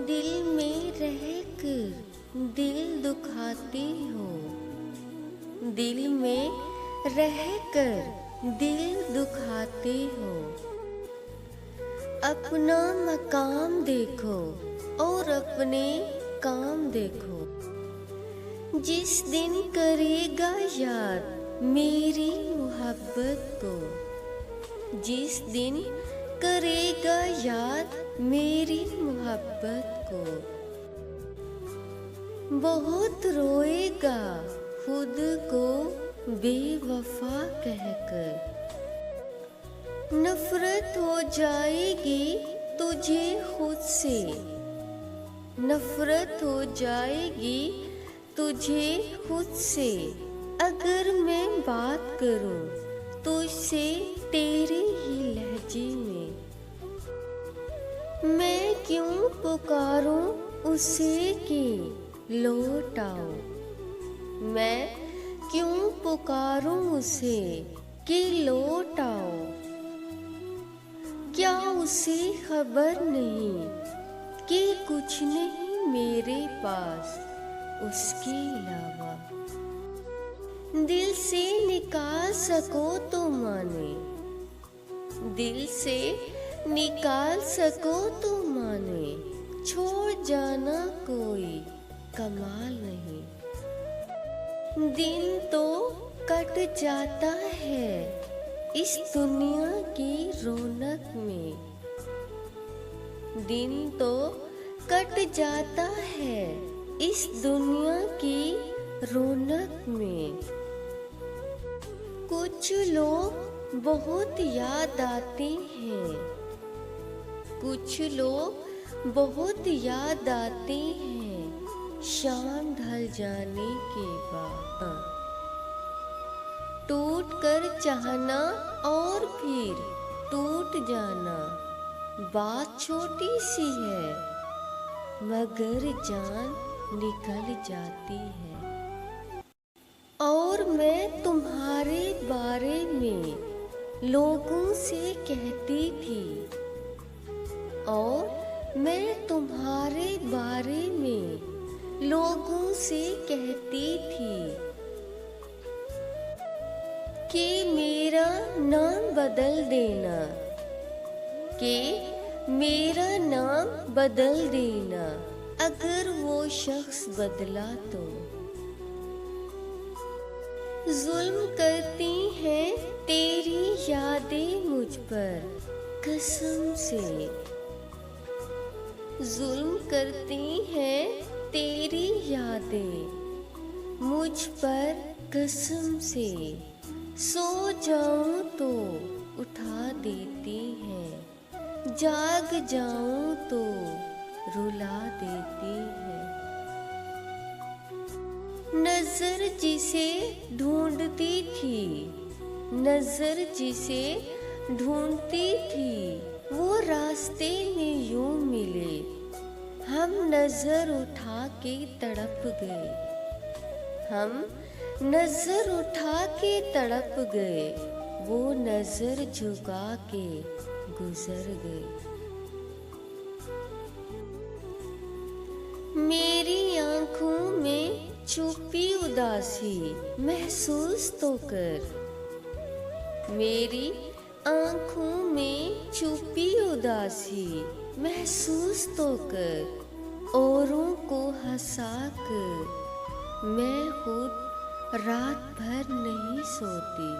दिल में रहकर दिल दुखाती हो, दिल में रहकर दिल दुखाते हो। अपना मकाम देखो और अपने काम देखो। जिस दिन करेगा याद मेरी मोहब्बत को, जिस दिन करेगा याद मेरी मोहब्बत को, बहुत रोएगा खुद को बेवफा कहकर। नफरत हो जाएगी तुझे खुद से, नफरत हो जाएगी तुझे खुद से, अगर मैं बात करूं तुझसे तेरे ही लहजे में। मैं क्यों पुकारूं उसे कि लौट आओ, मैं क्यों पुकारूं उसे कि लौट आओ। क्या उसे खबर नहीं कि कुछ नहीं मेरे पास उसके अलावा। दिल से निकाल सको तो माने, दिल से निकाल सको तो माने, छोड़ जाना कोई कमाल नहीं। दिन तो कट जाता है इस दुनिया की रौनक में, दिन तो कट जाता है इस दुनिया की रौनक में। कुछ लोग बहुत याद आते हैं, कुछ लोग बहुत याद आते हैं शाम ढल जाने के बाद। टूट कर चाहना और फिर टूट जाना बात छोटी सी है, मगर जान निकल जाती है। और मैं तुम्हारे बारे में लोगों से कहती थी, और मैं तुम्हारे बारे में लोगों से कहती थी कि मेरा नाम बदल देना, कि मेरा नाम बदल देना, अगर वो शख्स बदला तो। जुल्म करती हैं तेरी यादें मुझ पर कसम से, जुल्म करती हैं तेरी यादें मुझ पर कसम से। सो जाऊं तो उठा देती हैं, जाग जाऊं तो रुला देती है। नजर जिसे ढूंढती थी, नजर जिसे ढूंढती थी, वो रास्ते में यूं मिले, हम नजर उठा के तड़प गए, हम नजर उठा के तड़प गए, वो नजर झुका के गुजर गए। मेरी आंखों में छुपी उदासी महसूस तो कर, मेरी आंखों में छुपी उदासी महसूस तो कर। औरों को हंसा कर मैं खुद रात भर नहीं सोती।